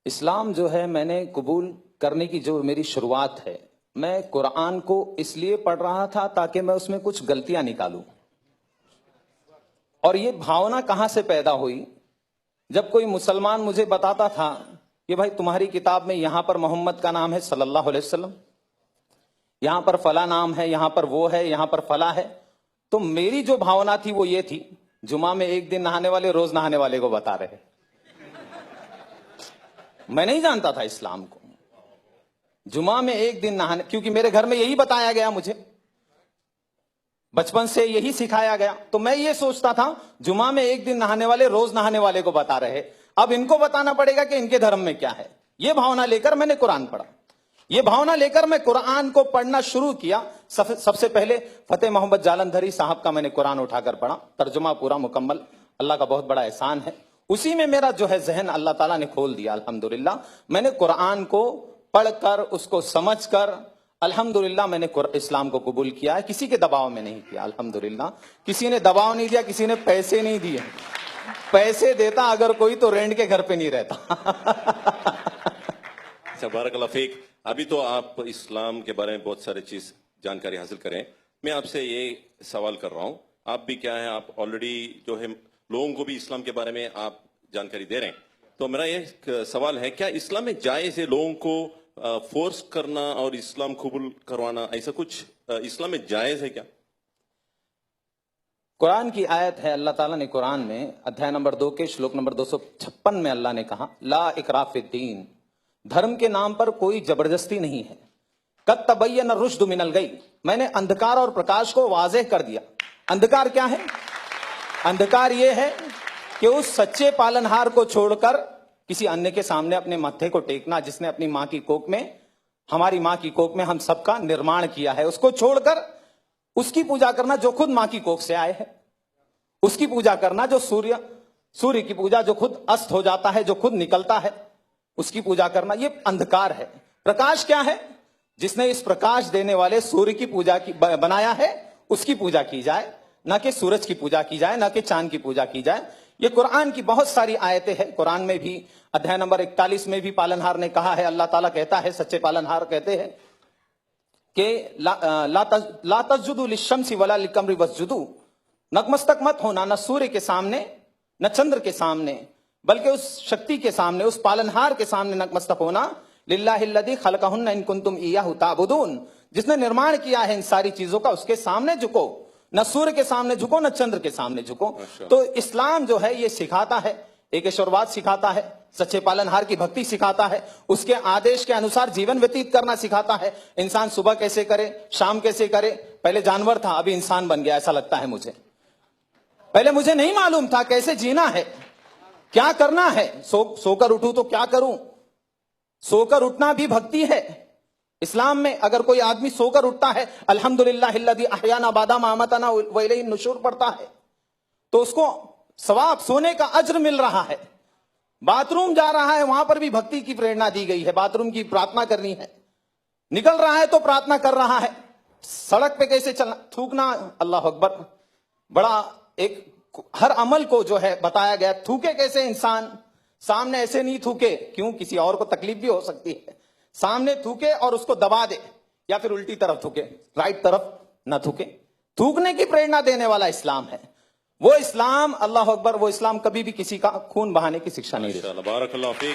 اسلام جو ہے میں نے قبول کرنے کی جو میری شروعات ہے، میں قرآن کو اس لیے پڑھ رہا تھا تاکہ میں اس میں کچھ غلطیاں نکالوں. اور یہ بھاونا کہاں سے پیدا ہوئی؟ جب کوئی مسلمان مجھے بتاتا تھا کہ بھائی تمہاری کتاب میں یہاں پر محمد کا نام ہے صلی اللہ علیہ وسلم، یہاں پر فلاں نام ہے، یہاں پر وہ ہے، یہاں پر فلاں ہے، تو میری جو بھاونا تھی وہ یہ تھی، جمعہ میں ایک دن نہانے والے روز نہانے والے کو بتا رہے. میں نہیں جانتا تھا اسلام کو. جمعہ میں ایک دن نہانے، کیونکہ میرے گھر میں یہی بتایا گیا، مجھے بچپن سے یہی سکھایا گیا، تو میں یہ سوچتا تھا جمعہ میں ایک دن نہانے والے روز نہانے والے کو بتا رہے، اب ان کو بتانا پڑے گا کہ ان کے دھرم میں کیا ہے. یہ بھاونا لے کر میں نے قرآن پڑھا. یہ بھاونا لے کر میں قرآن کو پڑھنا شروع کیا. سب سے پہلے فتح محمد جالندھری صاحب کا میں نے قرآن اٹھا کر پڑھا، ترجمہ پورا مکمل. اللہ کا بہت بڑا احسان ہے، اسی میں میرا جو ہے ذہن اللہ تعالیٰ نے کھول دیا. الحمدللہ میں نے قرآن کو پڑھ کر، اس کو سمجھ کر، الحمدللہ میں نے اسلام کو قبول کیا ہے. کسی کے دباؤ میں نہیں کیا. الحمدللہ کسی نے دباؤ نہیں دیا، کسی نے پیسے نہیں دیے. پیسے دیتا اگر کوئی تو رینٹ کے گھر پہ نہیں رہتا. اچھا، بارک اللہ فیک. ابھی تو آپ اسلام کے بارے میں بہت سارے چیز جانکاری حاصل کریں. میں آپ سے یہ سوال کر رہا ہوں، آپ بھی کیا ہے، آپ آلریڈی جو ہے لوگوں کو بھی اسلام کے بارے میں آپ جانکاری دے رہے ہیں. تو میرا یہ سوال ہے، کیا اسلام میں جائز ہے لوگوں کو فورس کرنا اور اسلام قبول کروانا؟ ایسا کچھ اسلام میں جائز ہے کیا؟ قرآن کی آیت ہے، اللہ تعالیٰ نے قرآن میں ادھیائے نمبر 2 کے شلوک نمبر 256 میں اللہ نے کہا، لا اکراہ فی الدین، دھرم کے نام پر کوئی زبردستی نہیں ہے. قد تبین الرشد من الغی، میں نے اندھکار اور پرکاش کو واضح کر دیا. اندھکار کیا ہے؟ اندھکار یہ ہے کہ اس سچے پالنہار کو چھوڑ کر کسی انیہ کے سامنے اپنے ماتھے کو ٹیکنا، جس نے اپنی ماں کی کوکھ میں، ہماری ماں کی کوکھ میں ہم سب کا نرمان کیا ہے، اس کو چھوڑ کر اس کی پوجا کرنا جو خود ماں کی کوکھ سے آئے ہے، اس کی پوجا کرنا جو سوریہ کی پوجا جو خود است ہو جاتا ہے، جو خود نکلتا ہے، اس کی پوجا کرنا، یہ اندھکار ہے. پرکاش کیا ہے؟ جس نے اس پرکاش دینے والے سوریہ کی پوجا کی بنایا ہے، اس کی پوجا کی جائے، نہ کہ سورج کی پوجا کی جائے، نہ کہ چاند کی پوجا کی جائے. یہ قرآن کی بہت ساری آیتیں ہیں. قرآن میں بھی ادھیائے نمبر 41 میں بھی پالنہار نے کہا ہے، اللہ تعالیٰ کہتا ہے، سچے پالنہار کہتے ہیں کہ لا تسجدوا للشمس ولا للقمر واسجدوا، نتمستک مت ہونا نہ سورج کے سامنے نہ چندر کے سامنے، بلکہ اس شکتی کے سامنے، اس پالنہار کے سامنے نتمستک ہونا. للہ الذی خلقہن ان کنتم ایاہ تعبدون، جس نے نرمان کیا ہے ان ساری چیزوں کا، اس کے سامنے جھکو. نہ سورج کے سامنے جھکو، نہ چندر کے سامنے جھکو. تو اسلام جو ہے یہ سکھاتا ہے، ایک ایشورواد سکھاتا ہے، سچے پالنہار کی بھکتی سکھاتا ہے، اس کے آدیش کے انوسار جیون ویتیت کرنا سکھاتا ہے. انسان صبح کیسے کرے، شام کیسے کرے. پہلے جانور تھا، ابھی انسان بن گیا، ایسا لگتا ہے مجھے. پہلے مجھے نہیں معلوم تھا کیسے جینا ہے، کیا کرنا ہے. سو کر اٹھوں تو کیا کروں؟ سو کر اٹھنا بھی بھکتی ہے. اسلام میں اگر کوئی آدمی سو کر اٹھتا ہے، الحمدللہ الذی احیانا بعد ما اماتنا والیہ النشور پڑھتا ہے، تو اس کو ثواب، سونے کا اجر مل رہا ہے. باتھ روم جا رہا ہے، وہاں پر بھی بھکتی کی پریرنا دی گئی ہے، باتھ روم کی پرارتھنا کرنی ہے. نکل رہا ہے تو پرارتھنا کر رہا ہے. سڑک پہ کیسے چلنا، تھوکنا، اللہ اکبر، بڑا ایک ہر عمل کو جو ہے بتایا گیا. تھوکے کیسے انسان، سامنے ایسے نہیں تھوکے، کیوں، کسی اور کو تکلیف بھی ہو سکتی ہے. سامنے تھوکے اور اس کو دبا دے، یا پھر الٹی طرف تھوکے، رائٹ طرف نہ تھوکے. تھوکنے کی پریرنا دینے والا اسلام ہے. وہ اسلام، اللہ اکبر، وہ اسلام کبھی بھی کسی کا خون بہانے کی شکشا نہیں دیتا. بارک اللہ فیک.